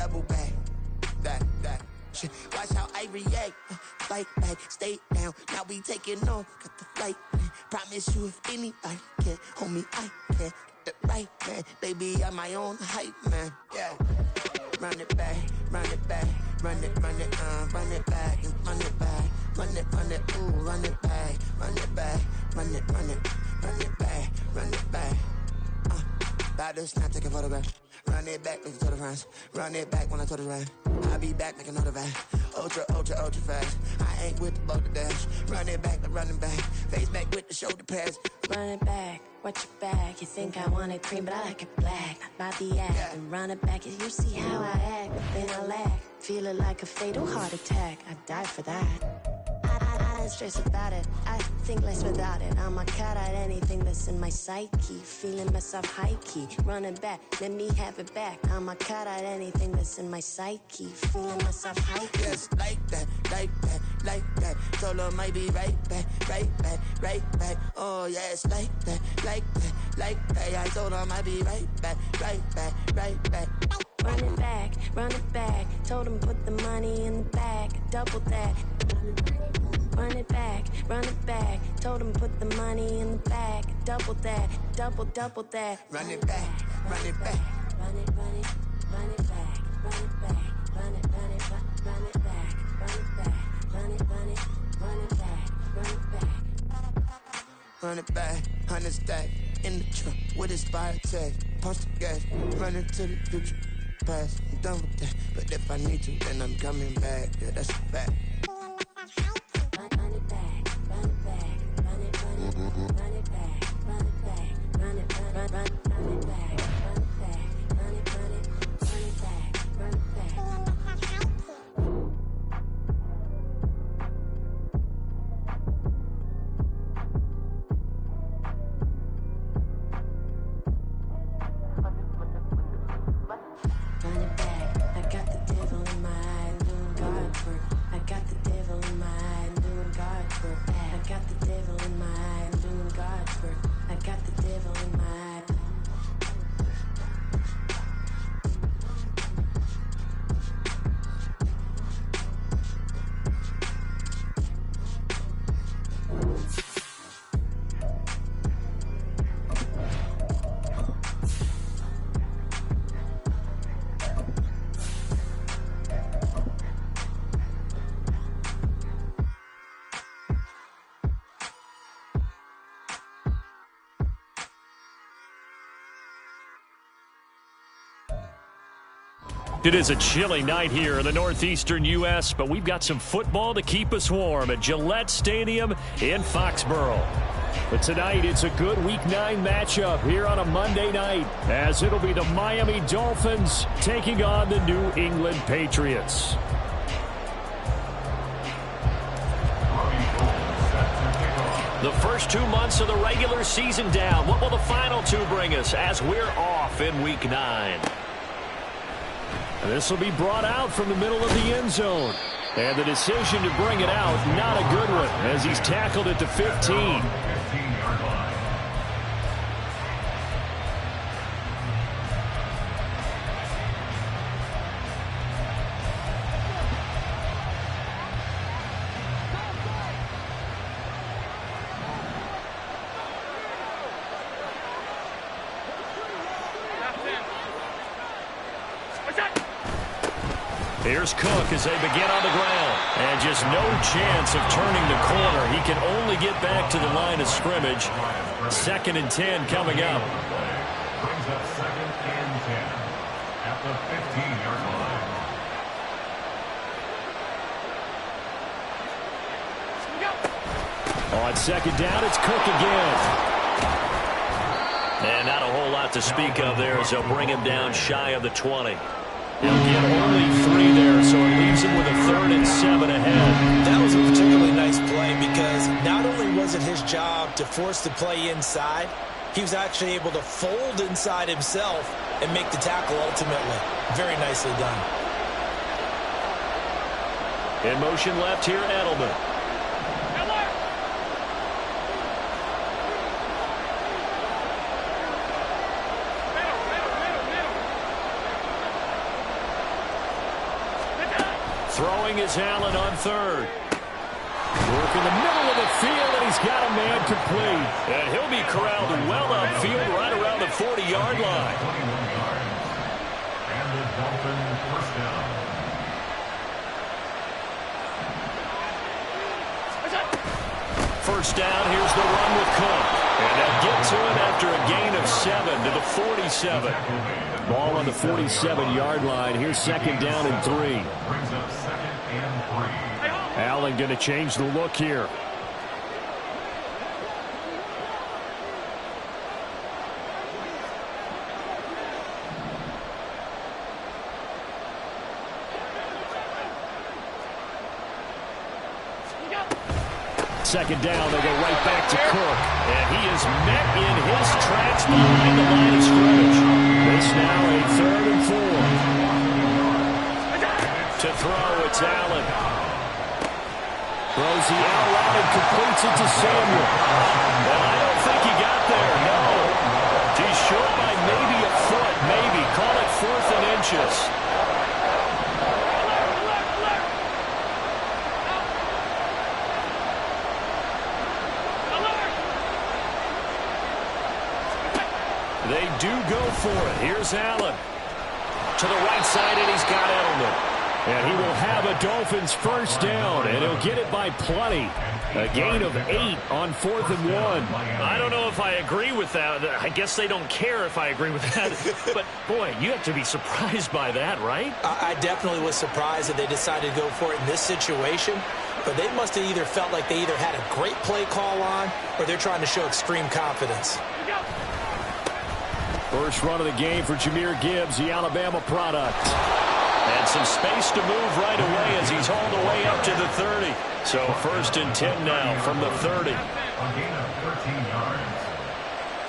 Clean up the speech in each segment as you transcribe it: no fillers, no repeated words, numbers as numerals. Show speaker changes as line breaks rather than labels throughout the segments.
double back. That shit. Watch how I react. Fight back, stay down. Now we taking off. Got the flight plan. Promise you if anybody can, homie, I can. Get the right man. Baby, I'm my own hype man. Yeah. Run it back, run it back, run it back, and run it back, ooh, run it back, run it back, run it back, run it back. About to snap, take a photograph. Run it back, make it to the friends. Run it back when I told the rap. I'll be back, make another van. Ultra fast. I ain't with the boat to dash. Run it back, like running back. Face back with the shoulder pads.
Run it back, watch your back. You think I want it cream, but I like it black. Body act and run it back. You see how I act, then I laugh. Feeling like a fatal heart attack. I die for that. I don't stress about it. I think less without it. I'm a cut at anything that's in my psyche. Feeling myself high key. Running back, let me have it back. I'm a cut at anything that's in my psyche. Feeling myself high key.
Yes, like that, like that, like that. Told her might be right back, right back, right back. Oh yes, like that, like that, like that. I told her might be right back, right back, right back.
Run it back, run it back. Told him put the money in the bag. Double that. Run it back, run it back. Told him put the money in the bag. Double that, double that.
Run it back, run it back.
Run it, run it, run it back, run it back, run it, run it, run it back, run it back, run it, run it, run it back, run it back.
Run it back, 100 stack in the truck with expired tag. Punch the gas, running to the future. Past, I'm done with that. But if I need to, then I'm coming back. Yeah, that's a fact.
Run it back, run it back, run it, run it, run it back, run it back, run it, run it, run it back, run it back, run it, run it, run it back, run it back. Run it back, I got the devil in my eye, doing guard work. I got the devil in my eye, doing guard work. I got the devil in my eye, doing guard work. I got the devil in my eye.
It is a chilly night here in the northeastern U.S., but we've got some football to keep us warm at Gillette Stadium in Foxborough. But tonight, it's a good Week 9 matchup here on a Monday night, as it'll be the Miami Dolphins taking on the New England Patriots. The first 2 months of the regular season down. What will the final 2 bring us as we're off in Week 9? This will be brought out from the middle of the end zone. And the decision to bring it out, not a good one, as he's tackled at the 15. Here's Cook as they begin on the ground. And just no chance of turning the corner. He can only get back to the line of scrimmage. 2nd and 10 coming up.
Brings up 2nd and 10 at the 15-yard line.
On 2nd down, it's Cook again.
And not a whole lot to speak of there as they'll bring him down shy of the 20.
He'll get only 3 there, so it leaves him with a 3rd and 7 ahead.
That was a particularly nice play because not only was it his job to force the play inside, he was actually able to fold inside himself and make the tackle ultimately. Very nicely done.
In motion left here, Edelman. Throwing is Allen on third. Work in the middle of the field, and he's got a man complete. And he'll be corralled well upfield right around the 40-yard line.
21 yards. And the Dolphins first down.
First down, here's the run with Cook. And they'll get to it after a gain of 7 to the 47. Ball on the 47-yard line. Here's second down and 3.
Brings up second and 3.
Allen going to change the look here. Second down, they'll go right back to Cook. And he is met in his tracks behind the line of scrimmage. This now a 3rd and 4. To throw, it's Allen. Throws the out route and completes it to Samuel. Well, I don't think he got there, no. He's short by maybe a foot, maybe. Call it 4th and inches. They do go for it. Here's Allen. To the right side, and he's got Edelman. And he will have a Dolphins first down, and he'll get it by plenty. A gain of 8 on 4th and 1.
I don't know if I agree with that. I guess they don't care if I agree with that. But, boy, you have to be surprised by that, right?
I definitely was surprised that they decided to go for it in this situation. But they must have either felt like they either had a great play call on or they're trying to show extreme confidence.
First run of the game for Jahmyr Gibbs, the Alabama product. And some space to move right away as he's hauled away up to the 30. So 1st and 10 now from the 30.
A gain of 13 yards.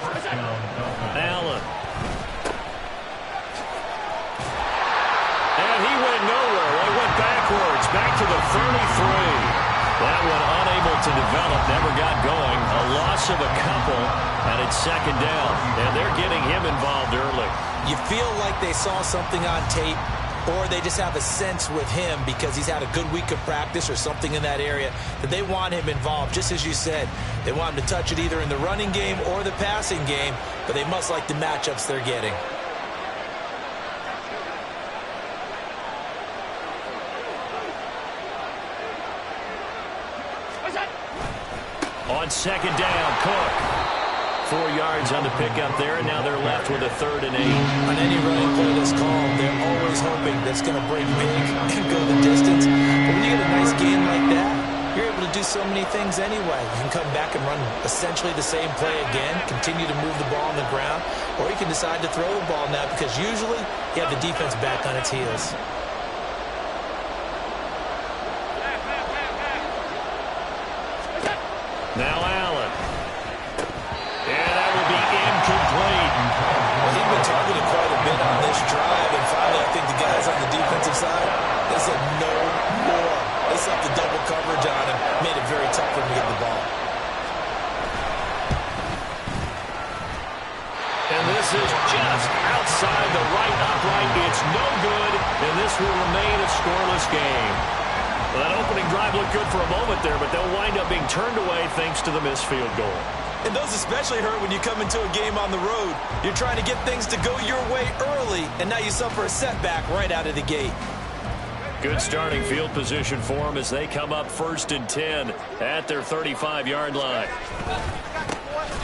First down, Dolphins.
Allen. And he went nowhere. They went backwards, back to the 33. That one unable to develop, never got going. A loss of a couple, and it's second down. And they're getting him involved early.
You feel like they saw something on tape, or they just have a sense with him because he's had a good week of practice or something in that area that they want him involved. Just as you said, they want him to touch it either in the running game or the passing game, but they must like the matchups they're getting.
On second down, Cook. 4 yards on the pickup there, and now they're left with a 3rd and 8.
On any running play that's called, they're always hoping that's going to break big and go the distance. But when you get a nice game like that, you're able to do so many things anyway. You can come back and run essentially the same play again, continue to move the ball on the ground, or you can decide to throw the ball now because usually you have the defense back on its heels.
Now Allen. And that will be incomplete.
Well, he's been targeted quite a bit on this drive, and finally I think the guys on the defensive side, they said no more. They set the double coverage on him, made it very tough for him to get the ball.
And this is just outside the right upright. It's no good, and this will remain a scoreless game. Well, that opening drive looked good for a moment there, but they'll wind up being turned away thanks to the missed field goal.
And those especially hurt when you come into a game on the road. You're trying to get things to go your way early, and now you suffer a setback right out of the gate.
Good starting field position for them as they come up 1st and 10 at their 35-yard line.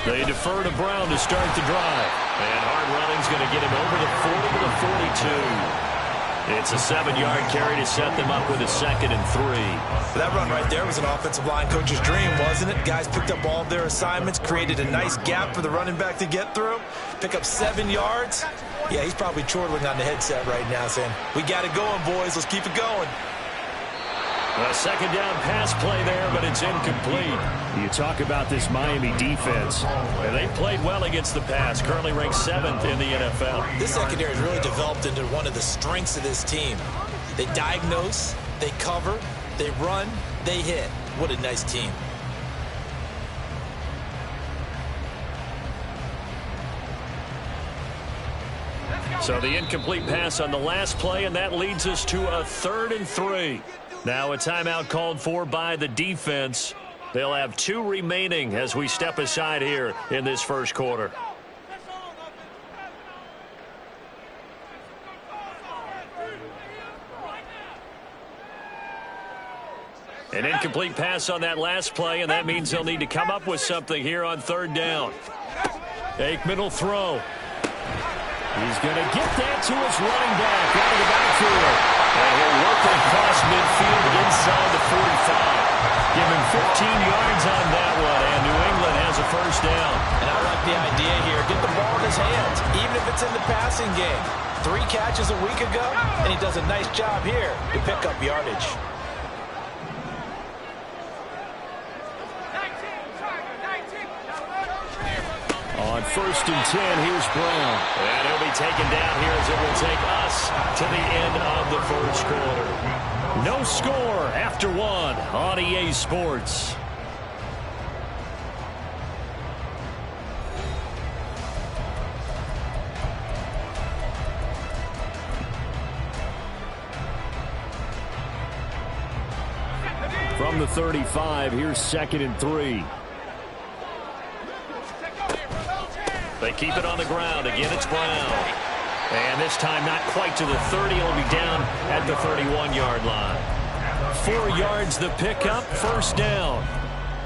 They defer to Brown to start the drive. And hard running's going to get him over the 40 to the 42. It's a 7-yard carry to set them up with a 2nd and 3.
That run right there was an offensive line coach's dream, wasn't it? Guys picked up all of their assignments, created a nice gap for the running back to get through, pick up 7 yards. Yeah, he's probably chortling on the headset right now saying, we got it going, boys. Let's keep it going.
A second down pass play there, but it's incomplete. You talk about this Miami defense, and they played well against the pass, currently ranked 7th in the NFL.
This secondary has really developed into one of the strengths of this team. They diagnose, they cover, they run, they hit. What a nice team.
So the incomplete pass on the last play, and that leads us to a 3rd and 3. Now a timeout called for by the defense. They'll have 2 remaining as we step aside here in this first quarter. An incomplete pass on that last play, and that means they'll need to come up with something here on 3rd down. Aikman will throw. He's going to get that to his running back out of the backfield. And he'll work it across midfield inside the 45. Give him 15 yards on that one, and New England has a first down.
And I like the idea here. Get the ball in his hands, even if it's in the passing game. 3 catches a week ago, and he does a nice job here to pick up yardage.
On 1st and 10, here's Brown. And he'll be taken down here as it will take us to the end of the first quarter. No score after 1 on EA Sports. From the 35, here's 2nd and 3. They keep it on the ground. Again, it's Brown. And this time not quite to the 30. It'll be down at the 31-yard line. 4 yards the pickup, first down.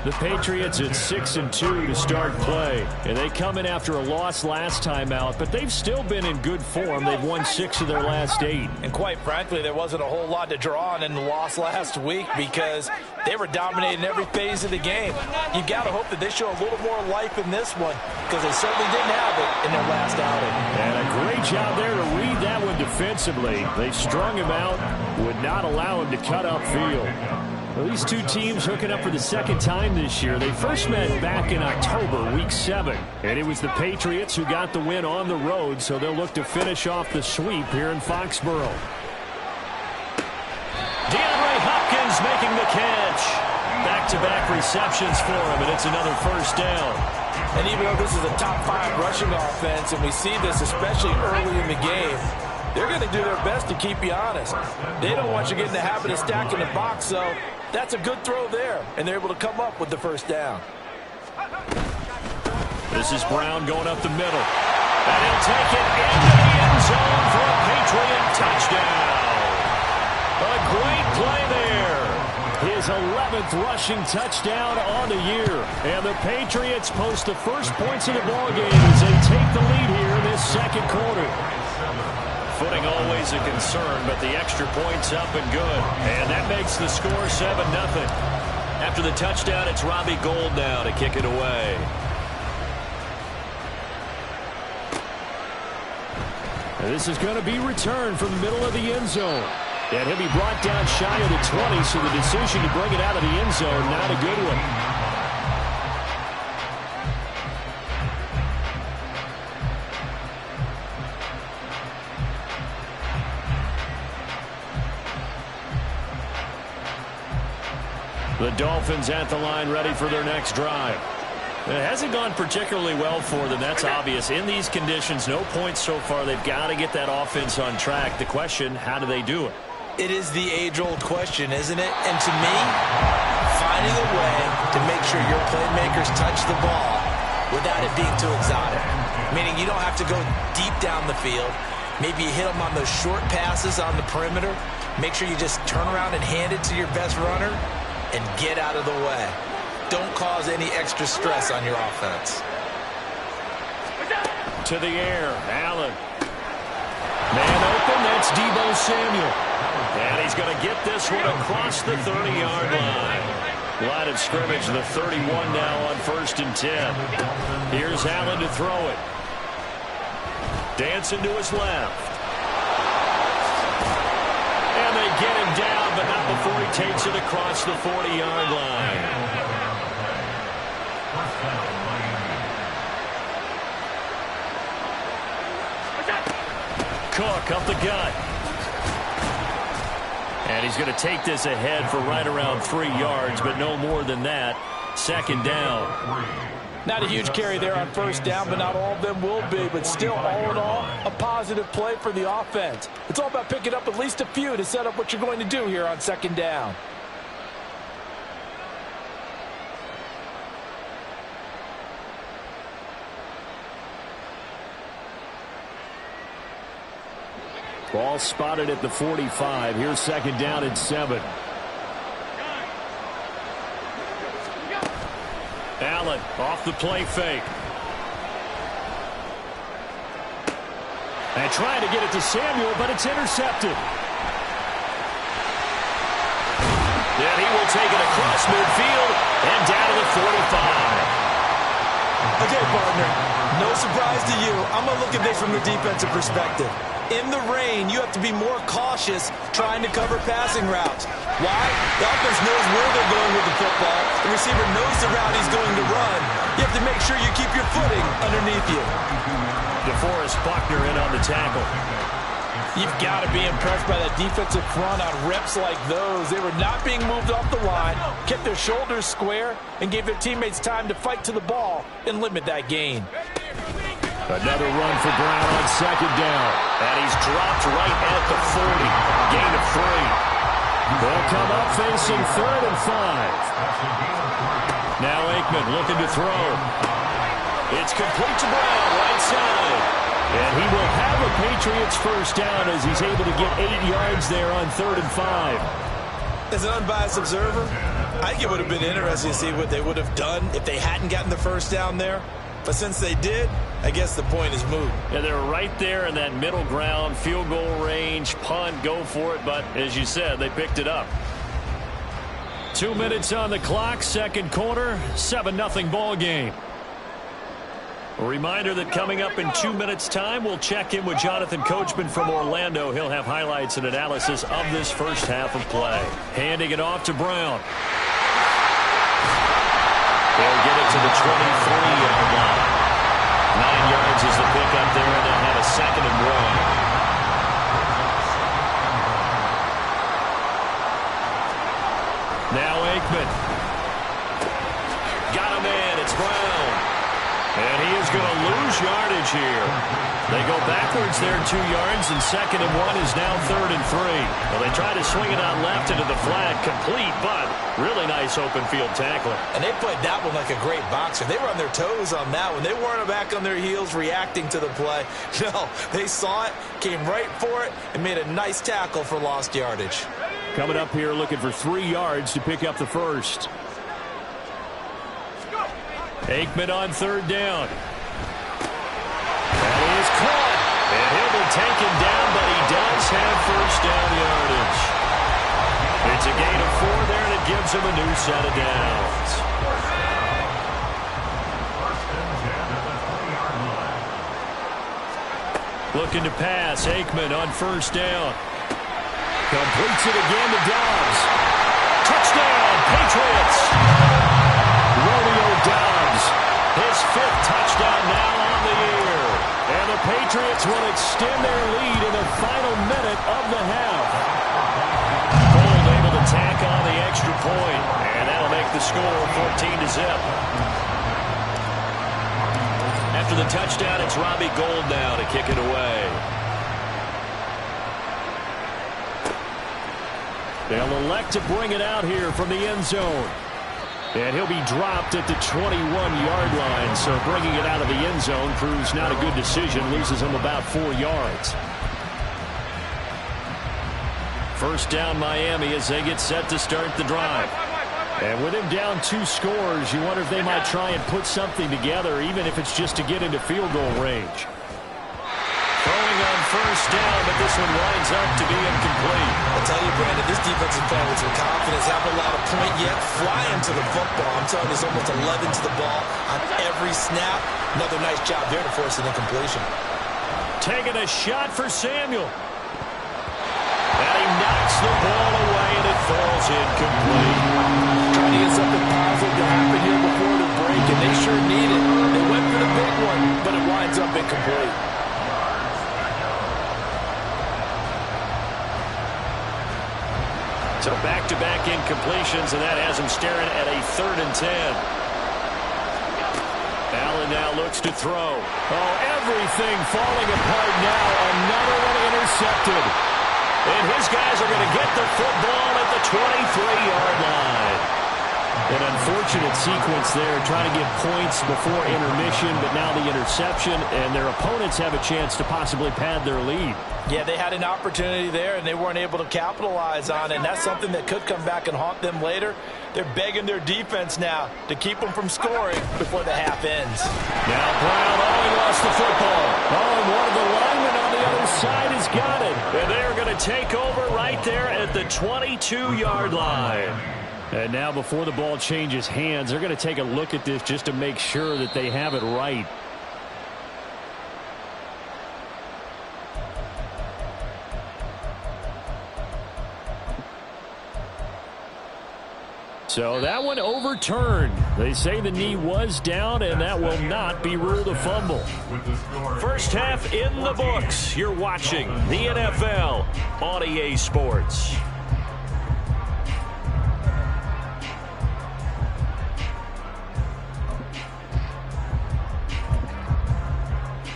The Patriots at 6 and 2 to start play. And they come in after a loss last time out, but they've still been in good form. They've won 6 of their last 8.
And quite frankly, there wasn't a whole lot to draw on in the loss last week because they were dominating every phase of the game. You've got to hope that they show a little more life in this one because they certainly didn't have it in their last outing.
And a great job there to read that one defensively. They strung him out, would not allow him to cut upfield. Well, these 2 teams hooking up for the 2nd time this year. They first met back in October, Week 7. And it was the Patriots who got the win on the road, so they'll look to finish off the sweep here in Foxborough. DeAndre Hopkins making the catch. Back-to-back receptions for him, and it's another first down.
And even though this is a top 5 rushing offense, and we see this especially early in the game, they're going to do their best to keep you honest. They don't want you getting the habit of stacking the box, so that's a good throw there, and they're able to come up with the first down.
This is Brown going up the middle. And he'll take it into the end zone for a Patriot touchdown. A great play there. His 11th rushing touchdown on the year. And the Patriots post the first points of the ballgame as they take the lead here in this 2nd quarter. Footing always a concern, but the extra point's up and good. And that makes the score 7-0. After the touchdown, it's Robbie Gould now to kick it away. And this is going to be returned from the middle of the end zone. And he'll be brought down shy of the 20, so the decision to bring it out of the end zone, not a good one. The Dolphins at the line ready for their next drive. It hasn't gone particularly well for them. That's obvious. In these conditions, no points so far. They've got to get that offense on track. The question, how do they do it?
It is the age-old question, isn't it? And to me, finding a way to make sure your playmakers touch the ball without it being too exotic. Meaning you don't have to go deep down the field. Maybe you hit them on those short passes on the perimeter. Make sure you just turn around and hand it to your best runner and get out of the way. Don't cause any extra stress on your offense.
To the air, Allen. Man open, that's Deebo Samuel. And he's going to get this one across the 30-yard line. Line of scrimmage, the 31 now on 1st and 10. Here's Allen to throw it. Dancing to his left. And they get him down, but not before he takes it across the 40-yard line. Cook up the gut. And he's going to take this ahead for right around 3 yards, but no more than that. 2nd down.
Not a huge carry there on first down, but not all of them will be. But still, all in all, a positive play for the offense. It's all about picking up at least a few to set up what you're going to do here on second down.
Ball spotted at the 45. Here's second down and 7. Allen off the play fake. And trying to get it to Samuel, but it's intercepted. Then he will take it across midfield and down to the 45.
Okay, partner, no surprise to you. I'm going to look at this from the defensive perspective. In the rain, you have to be more cautious trying to cover passing routes. Why? The offense knows where they're going with the football. The receiver knows the route he's going to run. You have to make sure you keep your footing underneath you.
DeForest Buckner in on the tackle.
You've got to be impressed by that defensive front on reps like those. They were not being moved off the line, kept their shoulders square, and gave their teammates time to fight to the ball and limit that gain.
Another run for Brown on second down.
And he's dropped right at the 40. Gain of 3.
They'll come up facing 3rd and 5. Now Aikman looking to throw. It's complete to Brown, right side. And he will have a Patriots first down as he's able to get 8 yards there on 3rd and 5.
As an unbiased observer, I think it would have been interesting to see what they would have done if they hadn't gotten the first down there. But since they did, I guess the point is moot.
Yeah, they're right there in that middle ground, field goal range, punt, go for it. But as you said, they picked it up.
2 minutes on the clock, second quarter, 7-0 ball game. A reminder that coming up in 2 minutes' time, we'll check in with Jonathan Coachman from Orlando. He'll have highlights and analysis of this first half of play. Handing it off to Brown.
They'll get it to the 23-yard line. 9 yards is the pickup there, and they'll have a 2nd and
1. Now Aikman.
Got him in. It's Brown.
And he is going to lose yardage here. They go backwards there 2 yards, and 2nd and 1 is now 3rd and 3.
Well, they try to swing it out left into the flat, complete, but really nice open field tackling.
And they played that one like a great boxer. They were on their toes on that one. They weren't back on their heels reacting to the play. No, they saw it, came right for it, and made a nice tackle for lost yardage.
Coming up here looking for 3 yards to pick up the first. Aikman on 3rd down.
That is caught. And he'll be taken down, but he does have first down yardage. It's a gain of 4 there, and it gives him a new set of downs.
Looking to pass. Aikman on 1st down. Completes it again to Dobbs. Touchdown, Patriots. Romeo Dobbs, his 5th touchdown now on the year. And the Patriots will extend their lead in the final minute of the half.
Gold able to tack on the extra point, and that'll make the score 14-0. After the touchdown, it's Robbie Gould now to kick it away.
They'll elect to bring it out here from the end zone. And he'll be dropped at the 21-yard line, so bringing it out of the end zone proves not a good decision, loses him about 4 yards. First down Miami as they get set to start the drive. And with him down 2 scores, you wonder if they might try and put something together, even if it's just to get into field goal range.
Throwing on first down, but this one winds up to be incomplete.
I'll tell you, Brandon, this defense is playing with some confidence. Haven't allowed a point yet. Flying to the football. I'm telling you, there's almost 11 to the ball on every snap. Another nice job there to force an incompletion.
Taking a shot for Samuel. And he knocks the ball away, and it falls incomplete.
Trying to get something positive to happen here before the break, and they sure need it. They went for the big one, but it winds up incomplete.
So back-to-back incompletions, and that has him staring at a 3rd and 10.
and now looks to throw. Oh, everything falling apart now. Another one intercepted. And his guys are going to get the football at the 23-yard line. An unfortunate sequence there, trying to get points before intermission, but now the interception, and their opponents have a chance to possibly pad their lead.
Yeah, they had an opportunity there, and they weren't able to capitalize on it, and that's something that could come back and haunt them later. They're begging their defense now to keep them from scoring before the half ends.
Now Brown, he lost the football. Oh, and one of the linemen on the other side has got it. And they're going to take over right there at the 22-yard line. And now before the ball changes hands, they're going to take a look at this just to make sure that they have it right. So that one overturned. They say the knee was down, and that will not be ruled a fumble. First half in the books. You're watching the NFL on EA Sports.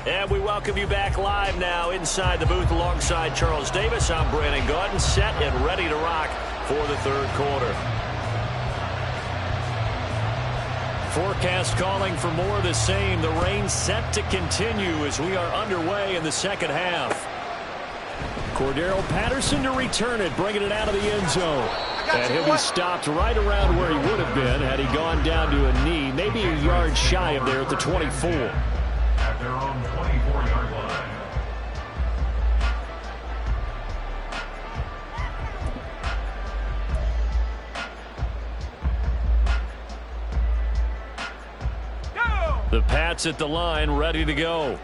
And we welcome you back live now inside the booth alongside Charles Davis. I'm Brandon Gaudin, set and ready to rock for the third quarter. Forecast calling for more of the same. The rain set to continue as we are underway in the second half. Cordero Patterson to return it, bringing it out of the end zone. And he'll be stopped right around where he would have been had he gone down to a knee, maybe a yard shy of there at the 24.
At their own 24-yard line.
The Pats at the line, ready to go.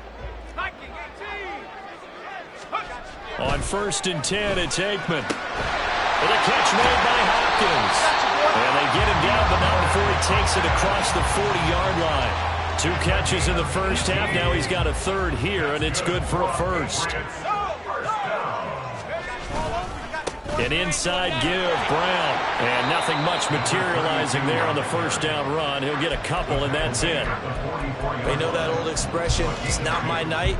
On 1st and 10, it's Aikman. With a catch made by Hopkins. And they get him down, but not before he takes it across the 40-yard line. 2 catches in the first half. Now he's got a third here, and it's good for a first. An inside give, Brown. And nothing much materializing there on the first down run. He'll get a couple, and that's it.
You know that old expression, it's not my night?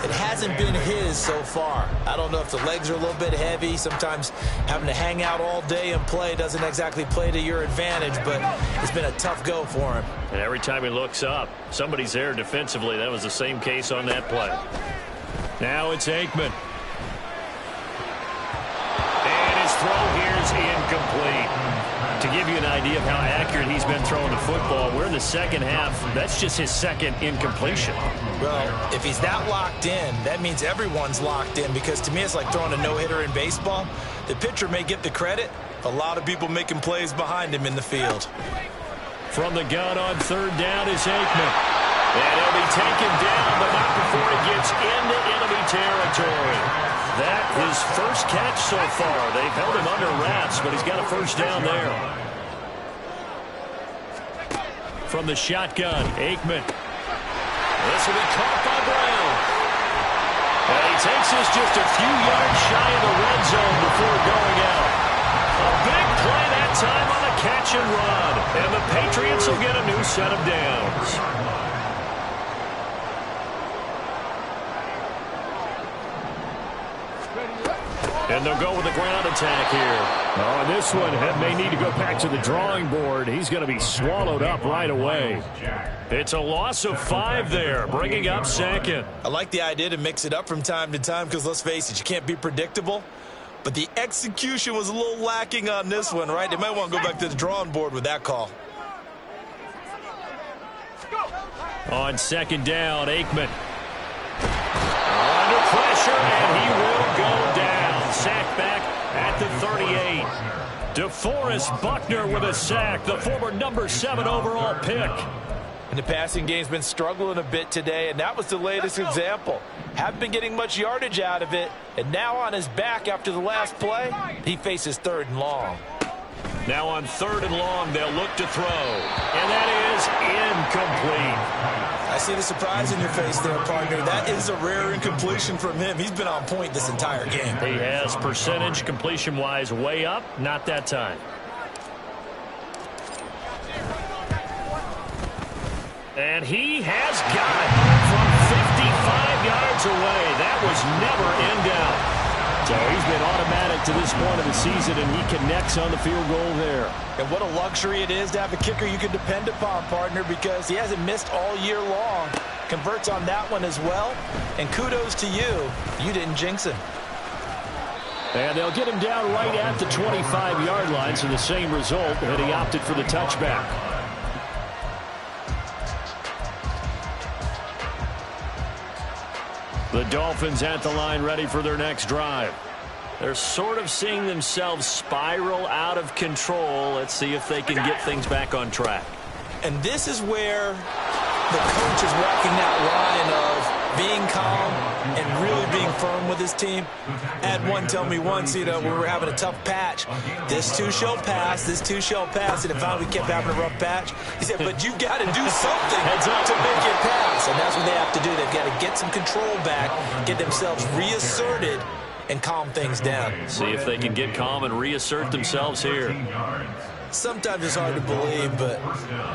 It hasn't been his so far. I don't know if the legs are a little bit heavy. Sometimes having to hang out all day and play doesn't exactly play to your advantage, but it's been a tough go for him.
And every time he looks up, somebody's there defensively. That was the same case on that play. Now it's Aikman. And his throw here is incomplete. To give you an idea of how accurate he's been throwing the football, we're in the second half. That's just his second incompletion.
Well, if he's that locked in, that means everyone's locked in, because to me it's like throwing a no-hitter in baseball. The pitcher may get the credit. A lot of people making plays behind him in the field.
From the gun on 3rd down is Aikman. And he'll be taken down, but not before he gets into enemy territory. That his first catch so far. They've held him under wraps, but he's got a first down there. From the shotgun, Aikman. This will be caught by Brown. And he takes this just a few yards shy of the red zone before going out. A big play that time on a catch and run. And the Patriots will get a new set of downs. And they'll go with the ground attack here. Oh, and this one may need to go back to the drawing board. He's going to be swallowed up right away. It's a loss of 5 there, bringing up 2nd.
I like the idea to mix it up from time to time because, let's face it, you can't be predictable. But the execution was a little lacking on this one, right? They might want to go back to the drawing board with that call.
On 2nd down, Aikman. Under pressure, and he will go down. Sack back at the 38. DeForest Buckner with a sack, the former number 7 overall pick.
And the passing game's been struggling a bit today, and that was the latest example. Haven't been getting much yardage out of it, and now on his back after the last play, he faces 3rd and long.
Now on 3rd and long, they'll look to throw. And that is incomplete.
I see the surprise in your face there, partner. That is a rare incompletion from him. He's been on point this entire game.
He has, percentage completion-wise way up. Not that time. And he has got it from 55 yards away. That was never in doubt. So he's been automatic to this point of the season, and he connects on the field goal there.
And what a luxury it is to have a kicker you can depend upon, partner, because he hasn't missed all year long. Converts on that one as well. And kudos to you. You didn't jinx him.
And they'll get him down right at the 25-yard line, so the same result, and he opted for the touchback. The Dolphins at the line, ready for their next drive. They're sort of seeing themselves spiral out of control. Let's see if they can get things back on track.
And this is where the coach is walking that line of being calm and really being firm with his team. I had one tell me once, we were having a tough patch. This too shall pass, this too shall pass. And finally we kept having a rough patch. He said, but you got to do something to make it pass. And that's what they have to do. They've got to get some control back, get themselves reasserted, and calm things down.
See if they can get calm and reassert themselves here.
Sometimes it's hard to believe, but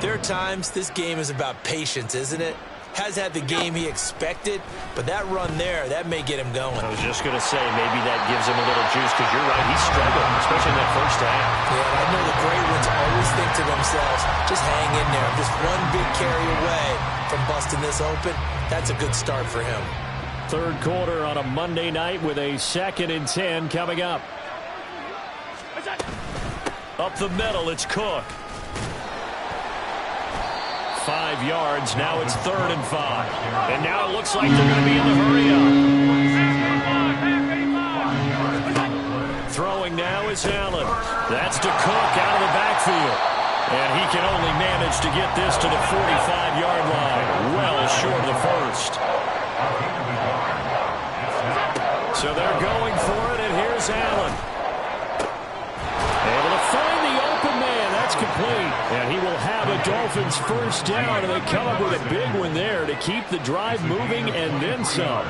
there are times this game is about patience, isn't it? Has had the game he expected, but that run there, that may get him going.
I was just going to say, maybe that gives him a little juice, because you're right, he's struggling, especially in that first half.
Yeah, and I know the great ones always think to themselves, just hang in there. Just one big carry away from busting this open. That's a good start for him.
Third quarter on a Monday night with a 2nd and 10 coming up. Up the middle, it's Cook. 5 yards, now it's 3rd and 5. And now it looks like they're going to be in the hurry up. Throwing now is Allen. That's to Cook out of the backfield. And he can only manage to get this to the 45-yard line. Well short of the first. So they're going for it, and here's Allen. Able to find the open man. That's complete. And he will have a Dolphins first down, and they come up with a big one there to keep the drive moving and then some.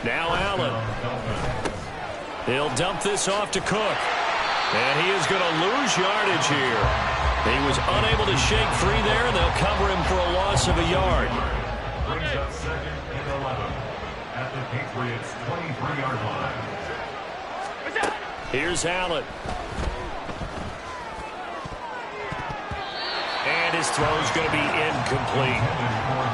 Now Allen. He'll dump this off to Cook. And he is going to lose yardage here. He was unable to shake free there, and they'll cover him for a loss of a yard.
Brings up 2nd and 11 at the Patriots' 23-yard line.
Here's Allen. And his throw's going to be incomplete.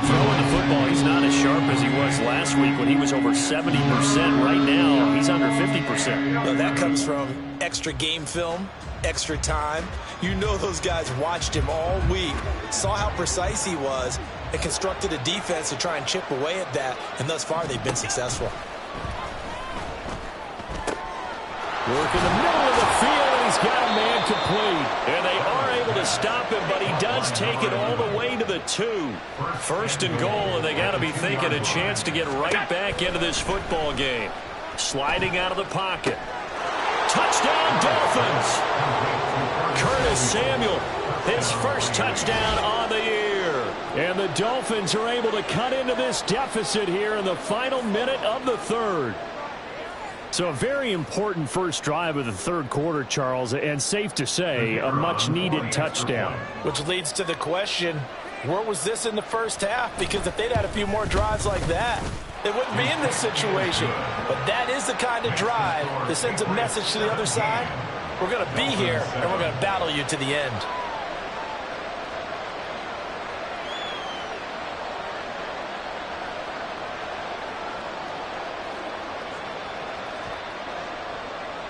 Throwing the football, he's not as sharp as he was last week when he was over 70%. Right now, he's under 50%.
Well, that comes from extra game film, extra time. You know those guys watched him all week, saw how precise he was, and constructed a defense to try and chip away at that, and thus far they've been successful.
Work in the middle of the field, and he's got a man complete. And they are able to stop him, but he does take it all the way to the 2. 1st and goal, and they got to be thinking a chance to get right back into this football game. Sliding out of the pocket. Touchdown, Dolphins! Curtis Samuel, his first touchdown on the year. And the Dolphins are able to cut into this deficit here in the final minute of the 3rd. So a very important first drive of the 3rd quarter, Charles, and safe to say, a much-needed touchdown.
Which leads to the question, where was this in the first half? Because if they'd had a few more drives like that, they wouldn't be in this situation. But that is the kind of drive that sends a message to the other side. We're going to be here, and we're going to battle you to the end.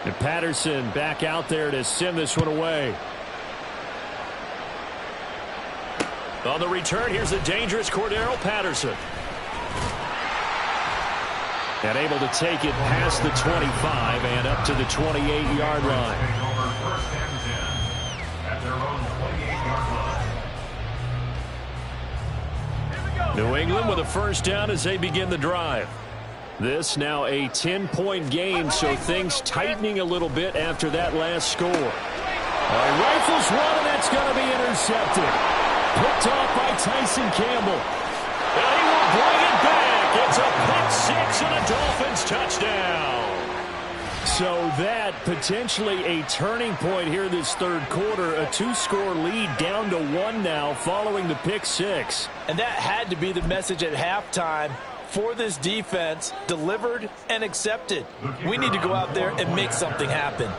And Patterson back out there to send this one away. On the return, here's the dangerous Cordero Patterson. And able to take it past the 25 and up to the 28-yard line. New England with a first down as they begin the drive. This now a 10-point game, so things tightening a little bit after that last score. Rifles one, and that's going to be intercepted. Picked off by Tyson Campbell. And he will bring it back. It's a pick 6 and a Dolphins touchdown. So that potentially a turning point here this third quarter. A 2-score lead down to 1 now following the pick six.
And that had to be the message at halftime for this defense, delivered and accepted. We need to go out there and make something happen.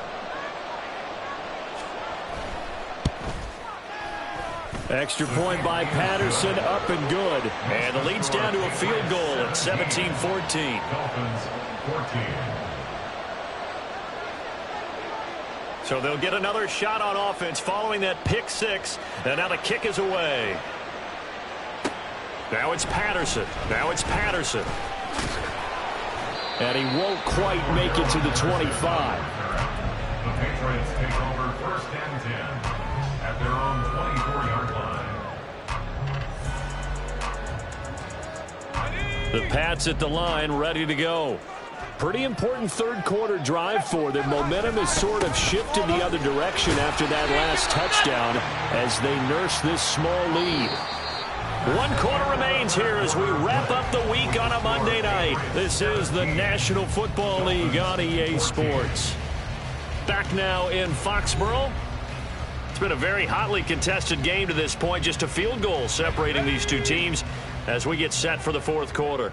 Extra point by Patterson, up and good.
And the lead's down to a field goal at 17-14.
Dolphins 14.
So they'll get another shot on offense following that pick six. And now the kick is away. Now it's Patterson.
And he won't quite make it to the 25.
The Patriots take over 1st and 10 at their own 24-yard line.
The Pats at the line, ready to go. Pretty important third quarter drive for them. Momentum has sort of shifted the other direction after that last touchdown as they nurse this small lead.
1 quarter remains here as we wrap up the week on a Monday night. This is the National Football League on EA Sports. Back now in Foxborough. It's been a very hotly contested game to this point. Just a field goal separating these two teams as we get set for the fourth quarter.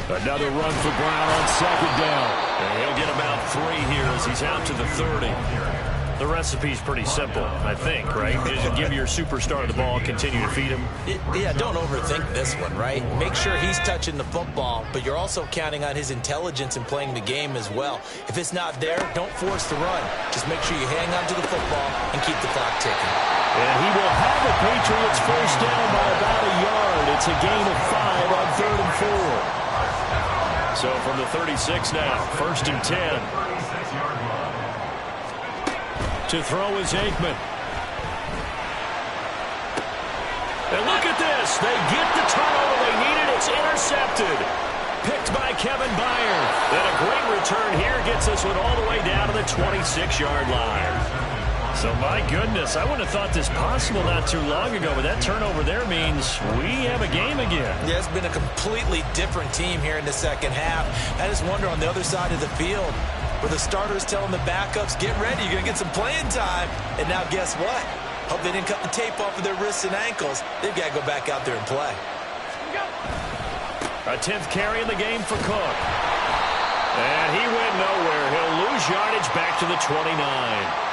Another run for Brown on second down.
And he'll get about 3 here as he's out to the 30. The recipe's pretty simple, I think, right? Just give your superstar the ball, continue to feed him.
Yeah, don't overthink this one, right? Make sure he's touching the football, but you're also counting on his intelligence in playing the game as well. If it's not there, don't force the run. Just make sure you hang on to the football and keep the clock ticking.
And he will have the Patriots first down by about a yard. It's a gain of 5 on 3rd and 4.
So from the 36 now, 1st and 10.
To throw is Aikman.
And look at this. They get the turnover they needed. It's intercepted. Picked by Kevin Byard. And a great return here gets this one all the way down to the 26-yard line.
So, my goodness, I wouldn't have thought this possible not too long ago, but that turnover there means we have a game again.
Yeah, it's been a completely different team here in the second half. I just wonder on the other side of the field, where the starters telling the backups, get ready, you're going to get some playing time. And now guess what? Hope they didn't cut the tape off of their wrists and ankles. They've got to go back out there and play.
A 10th carry in the game for Cook. And he went nowhere. He'll lose yardage back to the 29.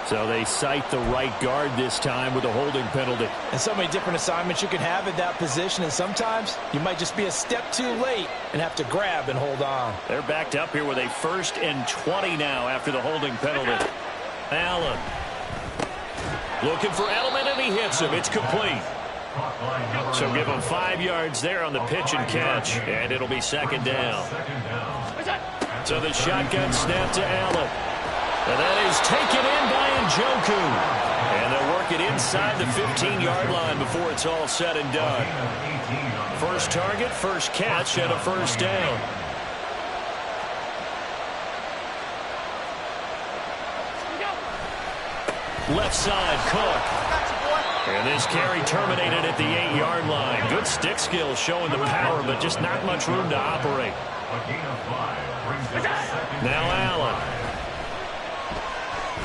So they cite the right guard this time with a holding penalty.
And so many different assignments you can have at that position, and sometimes you might just be a step too late and have to grab and hold on.
They're backed up here with a 1st and 20 now after the holding penalty. Allen looking for Edelman, and he hits him. It's complete. So give him 5 yards there on the pitch and catch, and it'll be 2nd down. So the shotgun snap to Allen. And that is taken in by Njoku. And they'll work it inside the 15-yard line before it's all said and done. First target, first catch, and a 1st down. Left side, Cook. And this carry terminated at the 8-yard line. Good stick skills showing the power, but just not much room to operate. Now Allen.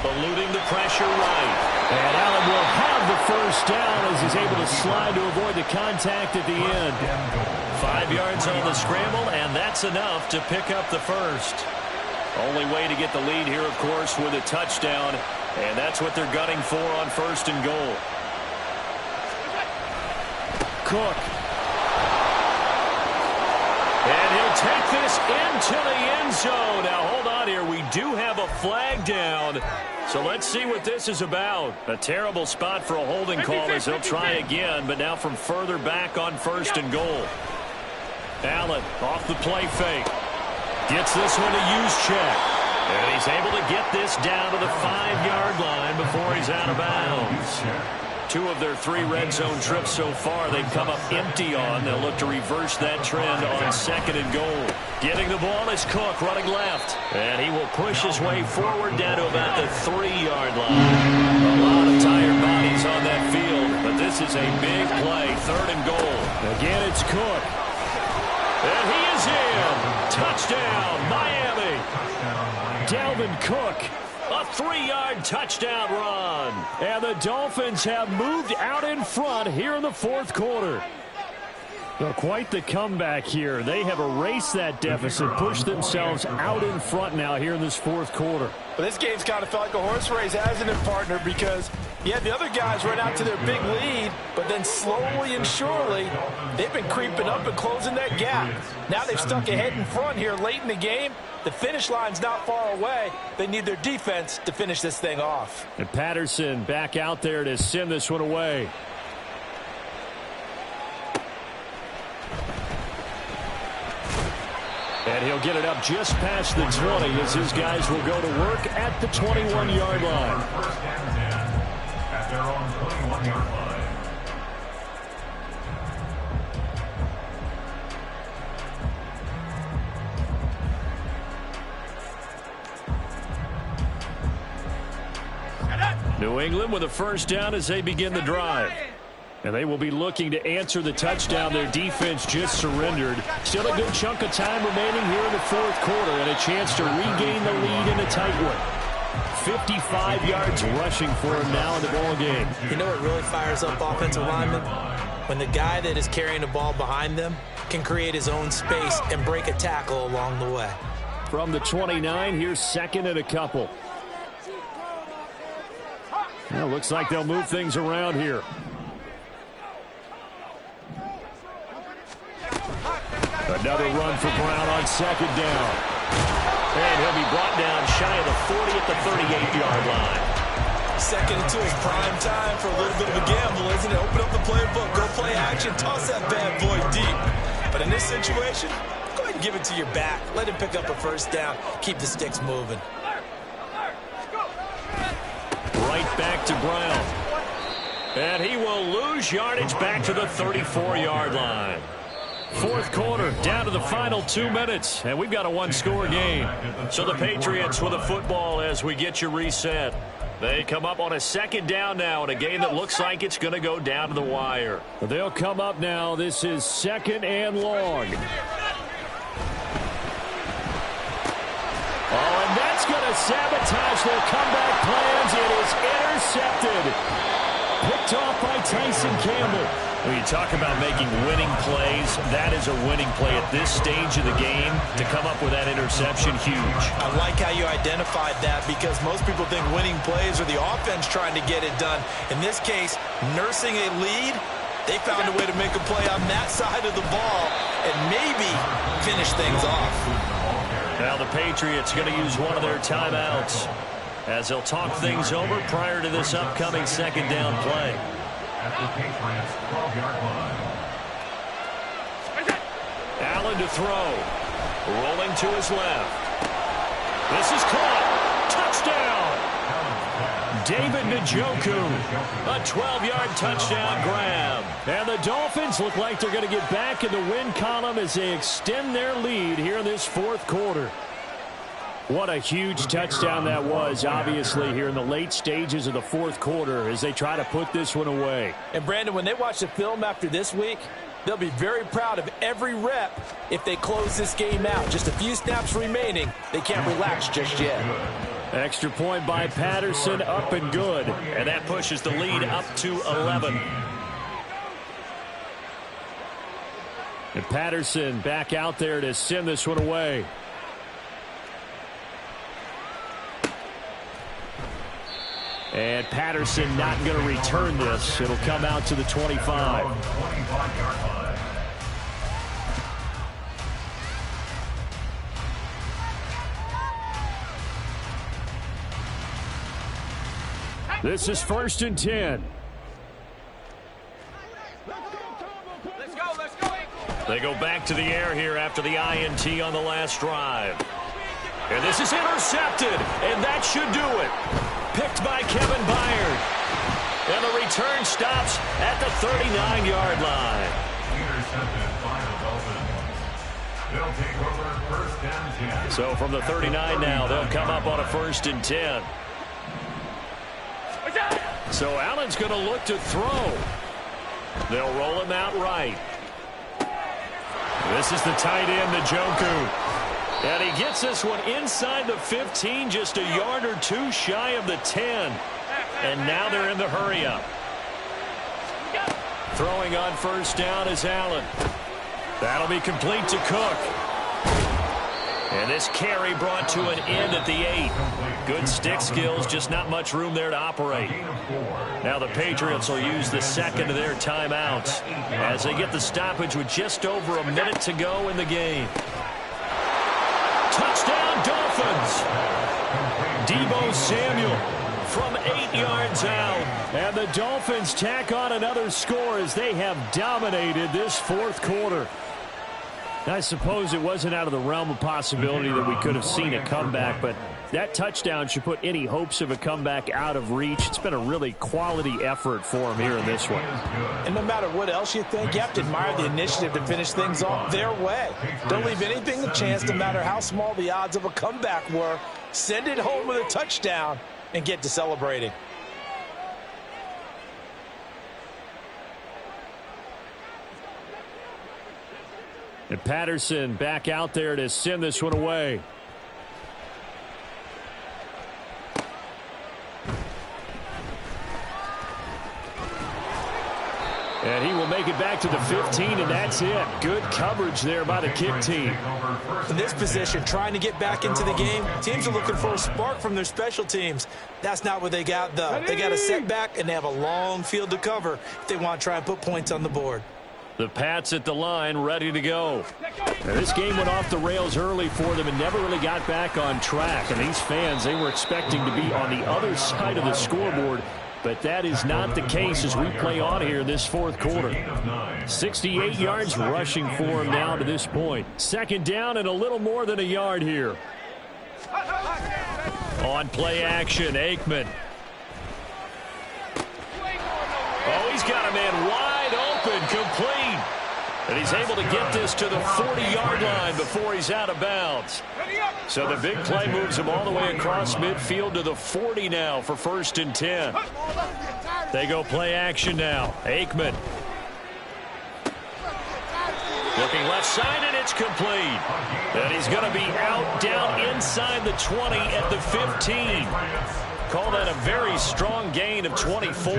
Eluding the pressure right.
And Allen will have the 1st down as he's able to slide to avoid the contact at the end.
5 yards on the scramble, and that's enough to pick up the 1st. Only way to get the lead here, of course, with a touchdown, and that's what they're gunning for on 1st and goal.
Cook.
And he'll take this into the end zone. Now, hold on here. We do have a flag down. So let's see what this is about. A terrible spot for a holding call as they'll try again, but now from further back on 1st and goal. Allen off the play fake. Gets this one to Juszczyk. And he's able to get this down to the 5-yard line before he's out of bounds. 2 of their 3 red zone trips so far they've come up empty on. They'll look to reverse that trend on 2nd and goal. Getting the ball is Cook running left. And he will push his way forward down to about the 3-yard line. A lot of tired bodies on that field, but this is a big play. 3rd and goal.
Again, it's Cook.
And he is in. Touchdown, Miami.
Dalvin Cook.
A 3-yard touchdown run.
And the Dolphins have moved out in front here in the fourth quarter. Well, quite the comeback here. They have erased that deficit, pushed themselves out in front now here in this fourth quarter.
Well, this game's kind of felt like a horse race, hasn't it, partner? Because, yeah, the other guys run out to their big lead, but then slowly and surely, they've been creeping up and closing that gap. Now they've stuck ahead in front here late in the game. The finish line's not far away. They need their defense to finish this thing off.
And Patterson back out there to send this one away. And he'll get it up just past the 20 as his guys will go to work at the 21-yard line.
First and 10 at their own 21-yard line.
New England with a first down as they begin the drive. And they will be looking to answer the touchdown their defense just surrendered. Still a good chunk of time remaining here in the fourth quarter and a chance to regain the lead in a tight one. 55 yards rushing for him now in the ball game.
You know what really fires up offensive linemen? When the guy that is carrying the ball behind them can create his own space and break a tackle along the way.
From the 29, here's second and a couple. Well, looks like they'll move things around here. Another run for Brown on second down.
And he'll be brought down shy of the 40 at the 38-yard line.
Second and 2 is prime time for a little bit of a gamble, isn't it? Open up the playbook, go play action, toss that bad boy deep. But in this situation, go ahead and give it to your back. Let him pick up a first down. Keep the sticks moving.
Right back to Brown. And he will lose yardage back to the 34-yard line.
Fourth quarter, down to the final 2 minutes, and we've got a one-score game.
So the Patriots with the football as we get you reset. They come up on a second down now in a game that looks like it's going to go down to the wire.
They'll come up now. This is second and long. Oh, and that's going to sabotage their comeback plans. It is intercepted. Picked off by Tyson Campbell.
When you talk about making winning plays, that is a winning play at this stage of the game. To come up with that interception, huge.
I like how you identified that because most people think winning plays are the offense trying to get it done. In this case, nursing a lead, they found a way to make a play on that side of the ball and maybe finish things off.
Now the Patriots going to use one of their timeouts as they'll talk things over prior to this upcoming second down play.
At the Patriots 12-yard line.
Allen to throw. Rolling to his left. This is caught. Touchdown. David Njoku. A 12-yard touchdown grab.
And the Dolphins look like they're going to get back in the win column as they extend their lead here in this fourth quarter. What a huge touchdown that was, obviously, here in the late stages of the fourth quarter as they try to put this one away.
And, Brandon, when they watch the film after this week, they'll be very proud of every rep if they close this game out. Just a few snaps remaining. They can't relax just yet.
Extra point by Patterson, up and good.
And that pushes the lead up to 11.
And Patterson back out there to send this one away. And Patterson not going to return this. It'll come out to the 25. This is first and 10.
They go back to the air here after the INT on the last drive. And this is intercepted, and that should do it. Picked by Kevin Byard. And the return stops at the 39-yard line.
Intercepted by the Dolphins. They'll take over first and 10.
So from the 39 now, they'll come up on a first and 10. So Allen's going to look to throw. They'll roll him out right. This is the tight end, Njoku. And he gets this one inside the 15, just a yard or two shy of the 10. And now they're in the hurry-up. Throwing on first down is Allen. That'll be complete to Cook. And this carry brought to an end at the 8. Good stick skills, just not much room there to operate. Now the Patriots will use the second of their timeouts as they get the stoppage with just over a minute to go in the game. Touchdown, Dolphins! Deebo Samuel from 8 yards out. And the Dolphins tack on another score as they have dominated this fourth quarter. I suppose it wasn't out of the realm of possibility that we could have seen a comeback, but that touchdown should put any hopes of a comeback out of reach. It's been a really quality effort for them here in this one.
And no matter what else you think, you have to admire the initiative to finish things off their way. Don't leave anything to chance, no matter how small the odds of a comeback were. Send it home with a touchdown and get to celebrating.
And Patterson back out there to send this one away. And he will make it back to the 15, and that's it. Good coverage there by the kick team.
In this position, trying to get back into the game, teams are looking for a spark from their special teams. That's not what they got, though. They got a setback, and they have a long field to cover if they want to try and put points on the board.
The Pats at the line, ready to go. Now, this game went off the rails early for them and never really got back on track. And these fans, they were expecting to be on the other side of the scoreboard. But that is not the case as we play on here this fourth quarter. 68 yards rushing for him now to this point. Second down and a little more than a yard here. On play action, Aikman. Oh, he's got a man wide open, complete. And he's able to get this to the 40-yard line before he's out of bounds. So the big play moves him all the way across midfield to the 40 now for 1st and 10. They go play action now. Aikman. Looking left side, and it's complete. And he's going to be out down inside the 20 at the 15. Call that a very strong gain of 24.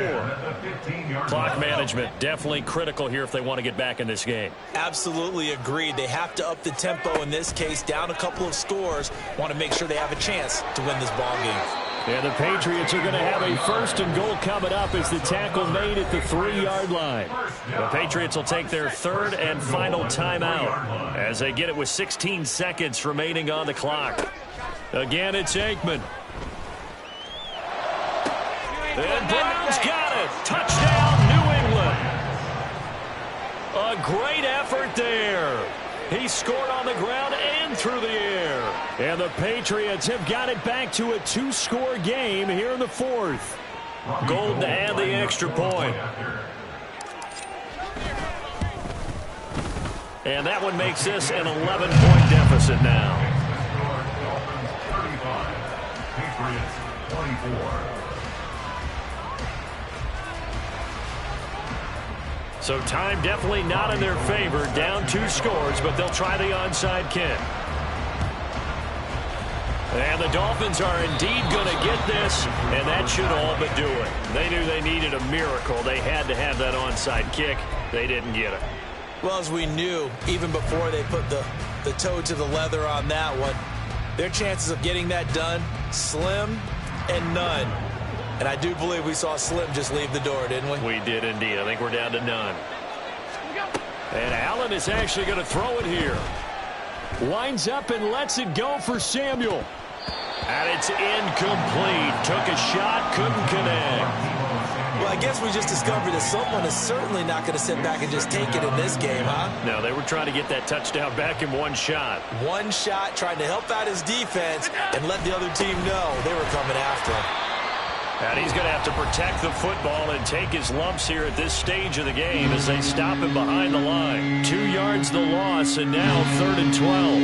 Clock management definitely critical here if they want to get back in this game.
Absolutely agreed. They have to up the tempo in this case, down a couple of scores. Want to make sure they have a chance to win this ball game.
And the Patriots are going to have a 1st and goal coming up as the tackle made at the 3-yard line. The Patriots will take their 3rd and final timeout as they get it with 16 seconds remaining on the clock. Again, it's Aikman. And Brown's got it. Touchdown, New England. A great effort there. He scored on the ground and through the air. And the Patriots have got it back to a 2-score game here in the 4th. Golden to add the extra point. And that one makes this an 11-point deficit now. Patriots 24. So time definitely not in their favor. Down 2 scores, but they'll try the onside kick. And the Dolphins are indeed going to get this, and that should all but do it. They knew they needed a miracle. They had to have that onside kick. They didn't get it.
Well, as we knew, even before they put the toe to the leather on that one, their chances of getting that done, slim and none. And I do believe we saw Slim just leave the door, didn't we?
We did indeed. I think we're down to none. And Allen is actually going to throw it here. Winds up and lets it go for Samuel. And it's incomplete. Took a shot, couldn't connect.
Well, I guess we just discovered that someone is certainly not going to sit back and just take it in this game, huh?
No, they were trying to get that touchdown back in one shot.
One shot, trying to help out his defense and let the other team know they were coming after him.
And he's going to have to protect the football and take his lumps here at this stage of the game as they stop him behind the line. 2 yards the loss, and now 3rd and 12.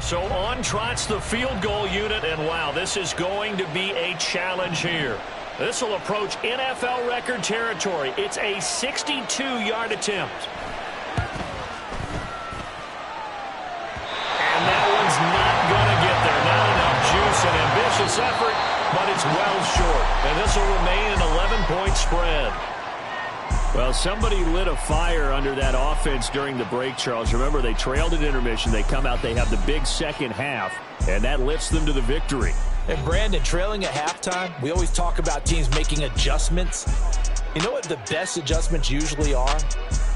So on trots the field goal unit, and wow, this is going to be a challenge here. This will approach NFL record territory. It's a 62-yard attempt. And that one's not going to get there. Not enough juice, an ambitious effort, but it's well short. And this will remain an 11-point spread.
Well, somebody lit a fire under that offense during the break, Charles. Remember, they trailed at intermission. They come out, they have the big second half, and that lifts them to the victory.
And Brandon, trailing at halftime, we always talk about teams making adjustments. You know what the best adjustments usually are?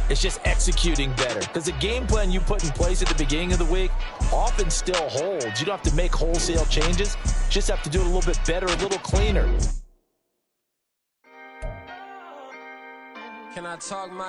It's just executing better. Because the game plan you put in place at the beginning of the week often still holds. You don't have to make wholesale changes. You just have to do it a little bit better, a little cleaner.
Can I talk my